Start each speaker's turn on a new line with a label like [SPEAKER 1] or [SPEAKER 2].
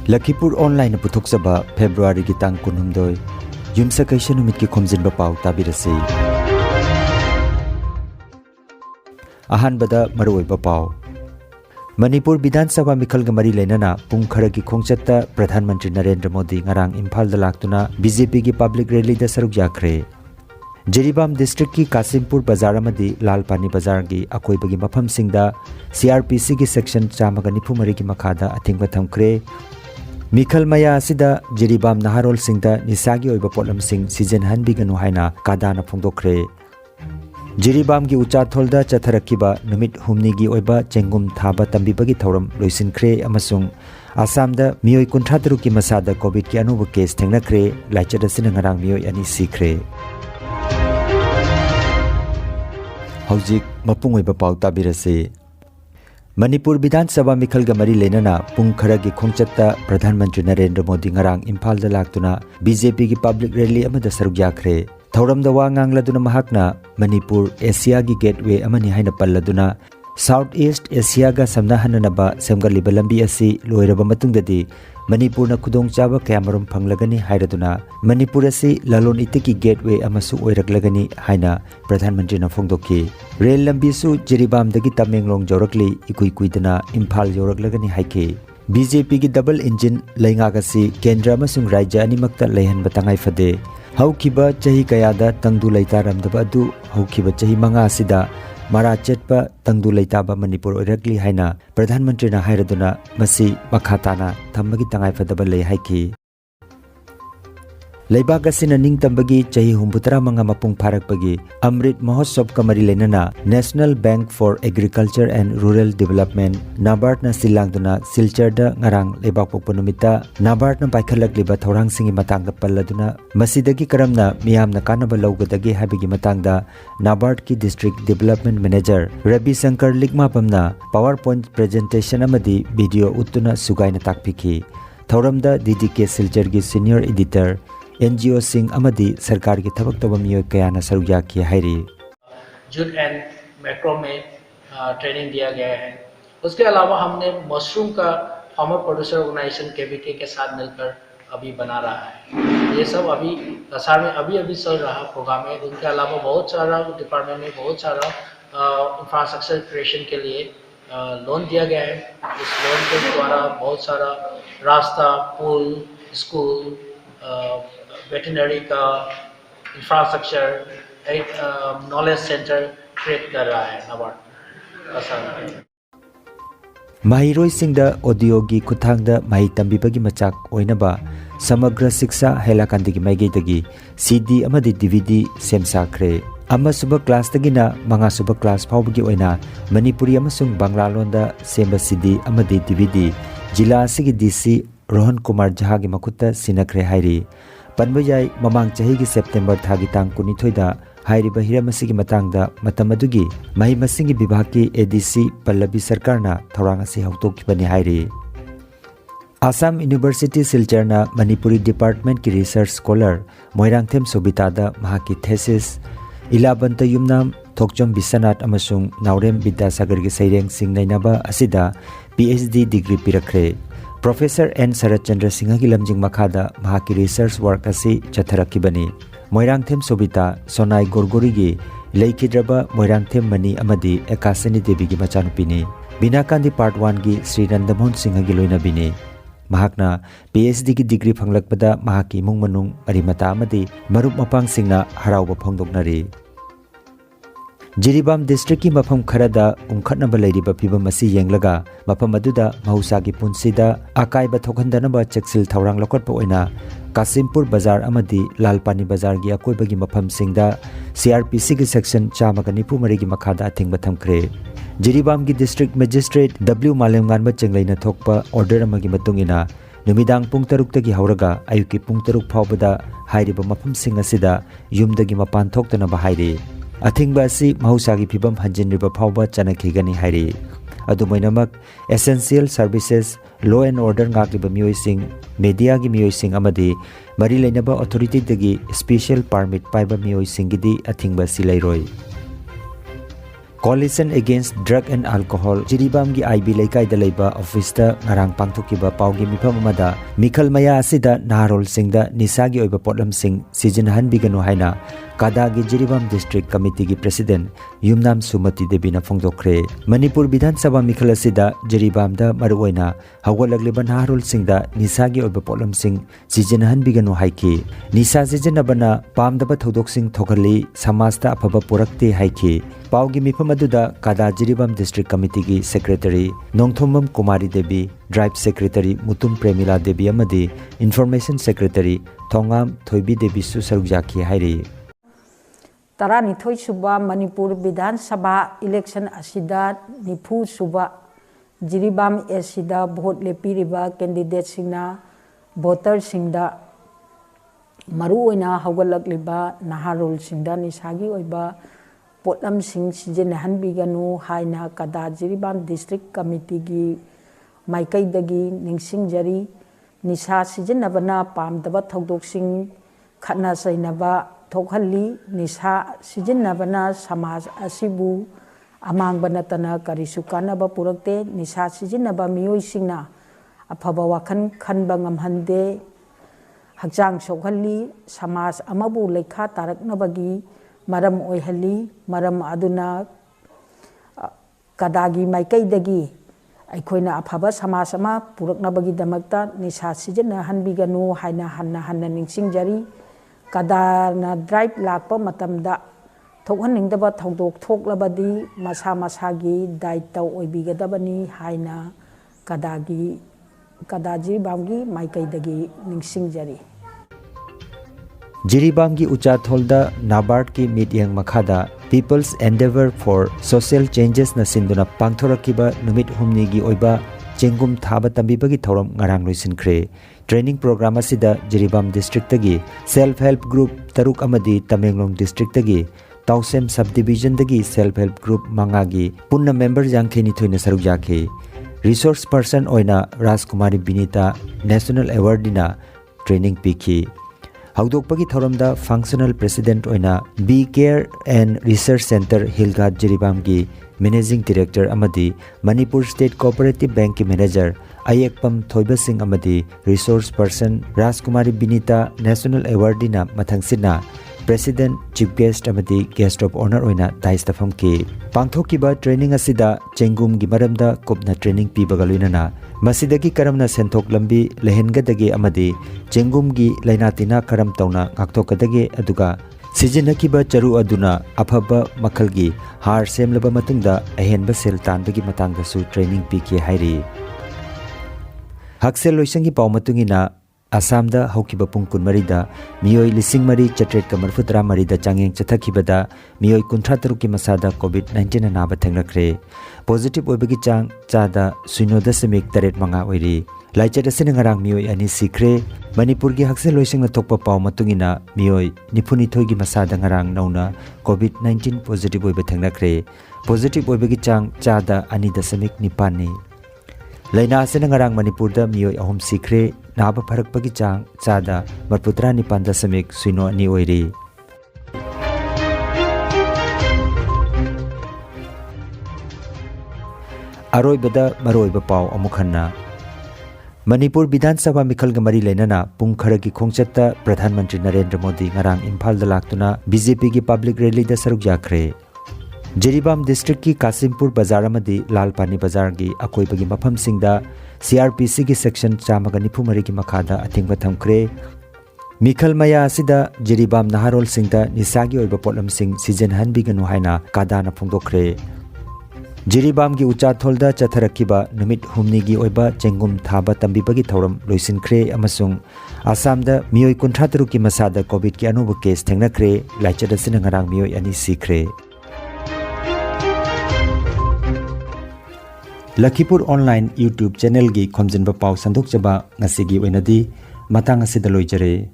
[SPEAKER 1] Lakhipuronline puthokchaba February gi tang 16 yumsakaisa numit ki Khomjinba Pao tabirasi. Ahanbada maruoiba Pao. Manipur Bidhan Sabha Mikhal Gamari Lenana Pung Kharagi Khongchatta Pradhan Mantri Narendra Modi ngarang Imphal da laktuna BJP gi public rally da saruk yakre. Jiribam district ki Kasimpur Bazar amadi Lalpani Bazar gi akoibagi mafam singda CRPC gi section 194 gi makhada athingba thamkre. Mikhal Maya asida Jiribam Naharol singda nisagi oiba potlam sing season hanbiganu haina kadana phongdokre. Jiribam gi ucha tholda chatharakiba numit humni gi oiba chengum thaba tambibagi thoram loisinkhre amasung Assamda miyoi 53 ki masada COVID ki anuba case thengnakre laichada sinangarang miyoi ani sikre. Haujik mapung oiba pau tabirase. Manipur Bidhan Sabha Mikhal Gamari Lenana Pung Kharagi Khongchatta Pradhan Mantri Narendra Modi ngarang Imphal da laktuna BJP gi public rally amada saruk yakre. Thauramda wa ngangladuna mahakna Manipur Asia gi gateway amani haina palladuna Southeast Asia ga samnahananaba semgaliba lambi asi loiraba matungdadi Manipur na khudong chaba kayamarum phanglagani hairaduna Manipur asi lalon itiki gateway amasu oiraklagani haina Pradhan Mantri na phongdoki rail lambi su Jiribam dagi Tamenglong jorakli ikuikuidana Imphal joraklagani haike BJP gi double engine laingagasi Kendra amasung Rajya animakta leihanba tangai fade Haukiba chahi kayada tangdu laitaramdaba adu haukiba chahi manga asida Mara chetpa tangdu laitaba Manipur oirakli haina Pradhan Mantri na hairaduna masi makhatana thammagi tangai fadaba lei haiki Leibak asina ningtambagi chahi 63 mapung pharakpagi Amrit Mahotsav kamari lenana National Bank for Agriculture and Rural Development NABARD na silangduna Silcharda ngarang leibak pokpa numita NABARD na paikhalakliba thorang singi matangda palladuna masidagi karamna miyamna kanaba lawgadagi habigi matangda NABARD ki District Development Manager Rabi Shankar Likmapamna PowerPoint presentation amadi video uttuna sugaina takpiki Thoramda DDK Silchar gi Senior Editor NGO Singh Amadi सरकार की थबक तब मियो कयाना सरुया की हायरी
[SPEAKER 2] jute and macro में training दिया गया है। उसके अलावा हमने मशरूम का फार्मर प्रोड्यूसर ऑर्गेनाइजेशन केवीके के साथ मिलकर अभी बना रहा है। ये सब अभी कसार में अभी चल रहा प्रोग्राम है। इनके अलावा बहुत सारा डिपार्टमेंट में बहुत सारा इंफ्रास्ट्रक्चर क्रिएशन के लिए लोन दिया गया है। इस लोन के द्वारा बहुत सारा रास्ता, पुल, स्कूल, वेटरनरी का इंफ्रास्ट्रक्चर, एक नॉलेज सेंटर क्रिएट कर रहा है NABARD.
[SPEAKER 1] Mahiroi singda audio gi kuthangda mahi tambibagi machak oinaba samagra shiksha helakandigi maigedagi CD amadi DVD semsakre ama suba class tagina manga suba class phawbagi oina Manipuri amasung Bangla londa semba CD amadi DVD jila asigi DC Rohan Kumar Jha gi makutta sinakre hairi panbayai mamang chahi gi September thagi tang 19 da hairiba hiramasi gi matangda matam adugi mahi masingi bibhag ki ADC Pallavi Sarkarna thorang asi hautokibani hairi Assam University Silcharna Manipuri Department ki research scholar Moirangthem Sobita da mahaki thesis Ilabanta Yumnam Thokchom Bisanat amasung Naurem Bidyasagar gi Saireng Singh nainaba asida PhD degree pirakre Professor N. Sarat Chandra Singha ki lamjing makhada mahaki research work asi chatharakibani Moirangthem Sobita Sonai Gorgori gi leikidraba Moirangthem Mani amadi Ekasani Devi gi machanupini Binakandi Part 1 gi Sri Nandamon Singha gi loinabini mahakna PhD ki degree phanglakpada mahaki mung manung arimata amadi marup mapang singna harauba phongdoknari Jiribam district ki mafam kharada umkhatnaba leiriba phibam asi yenglaga mafam aduda mahausa gi punsida akaiba thokhandanaba cheksil thawrang lokotpa oina Kasimpur Bazar amadi Lalpani Bazar gi akoibagi mafam singda CRPC gi section 194 gi makhada athingba thamkre Jiribam gi district magistrate W Malemnganba chengleina thokpa order amagi matungina numidang pung 3 tagi hauraga ayuki pung 3 phawbada hairiba mafam sing asida yumdagi mapan thoktana ba hairi Athingba asi mahusagi phibam hanjinriba phawba chanakhigani hairi adumainamak essential services law and order ngagliba miyoi media gi miyoi amadi mari leinaba authority dagi special permit paiba miyoi gidi athingba si leiroi Coalition Against Drug and Alcohol Jiribam gi IB Laikai da leiba office da ngarang pangthokiba paugi mifam amada mikhal maya asida naharol singda nisagi oiba potlam sing season han biganu haina kada gi Jiribam District Committee gi President Yumnam Sumati Devi na phongdokre Manipur Bidhan Sabha mikhal asida Jiribam da maruoina hawalagliba naharol singda nisagi oiba potlam sing season han biganu haiki nisa season abana pamdaba thodok sing thogali samasta afaba purakte haiki paugi mifam aduda kada Jiribam District Committee gi Secretary Nongthomam Kumari Devi Drive Secretary Mutum Premila Devi amadi Information Secretary Thongam Thoibi Devi su sarukjaki hairi
[SPEAKER 3] Taranithoi suba Manipur Bidhan Sabha election asida nifu suba Jiribam asida vote lepiriba candidate singna voter singda maru oina hawgalakliba naharol singda nisagi oiba potlam sing season han biganu haina kada Jiribam District Committee gi maikai dagi ningsing jari nisa season nabana pamdaba thodok sing khatna sainaba thokhalli nisa season nabana samaj asibu amang banatana karisu kanaba purakte nisa season naba miyoi singna afaba wakhan khanba ngamhande hakjang sokhalli samaj amabu lekha taraknabagi maram oihalli maram aduna kadagi maikai dagi aikoina afaba samaj ama puraknabagi damakta nisa season hanbiganu haina hanna ningsing jari kadana drive lakpa matamda thokhaningdaba thodok thoklabadi masa masagi daita oibigadabani haina kadagi kada Jiribamgi maikaidagi ningsing jari
[SPEAKER 1] Jiribam gi Uchatholda Nabard ki meeting makhada People's Endeavor for Social Changes na sinduna pangthorakiba numit humni gi oiba chengum thaba tambibagi thoram ngarang loisinkhre training program asida Jiribam district tagi self help group taruk amadi Tamenglong district tagi Tausem subdivision tagi self help group mangagi punna member jangkheni thoina saruk jakhe resource person oina Rajkumari Binita national award dina training pikhi Haudokpagi thoramda functional president oina B Care and Research Center Hilghat Jiribam gi managing director amadi Manipur State Cooperative Bank ki manager Ayekpam Thoiba Singh amadi resource person Rajkumari Binita national award dina mathangsina president chief guest amadi guest of honor oina daistafam ki pangthokiba training asida chengum gi maramda kopna training pibaga loinana masidagi karamna senthok lambi lehengadagi amadi chengum gi lainatina karam tauna ngaktokadagi aduga sizinhakiba charu aduna afaba makhalgi har semlaba matungda ahenba sel tanbagi matangdasu training piki hairi haksel loisangi pawmatungina Assamda haukiba pung kunmarida miyoi lising mari chatret kamarfutra marida changeng chathakibada miyoi kunthataru ki masada COVID-19 anaba thengnakre positive oibagi chang chada 0.8 manga oiri laichat asina ngarang miyoi ani sikre Manipur gi haksel loising na thokpa paw matungina miyoi nifuni thoi gi masada ngarang nauna COVID-19 positive oiba thengnakre positive oibagi chang chada 2.9 ni Laina asina ngarang Manipur da miyoi ahum sikre naba pharakpagi chang chada 49.0 oiri Aroibada maroiba paw amukhanna Manipur Bidhan Sabha mikhal ga mari lainana pung kharagi khongchatta Pradhan Mantri Narendra Modi ngarang Imphal da laktuna BJP gi public rally da saruk jakre Jiribam district ki Kasimpur Bazar amadi Lalpani Bazar gi akoibagi mafam singda CRPC gi section 194 gi makhada athingba thamkre mikhal maya asida Jiribam naharol singda nisagi oiba potlam sing season hanbiganu haina kadana phongdokre Jiribam gi Uchatholda chatharakiba numit humni gi oiba chengum thaba tambibagi thoram loisinkhre amasung Assamda miyoi 13 ki masada covid ki anuba case thengnakre laichada sina ngarang miyoi ani sikre Lakhipuronline YouTube channel gi Khomjinba Pao sandok chaba ngasigi oinadi matang asida loijare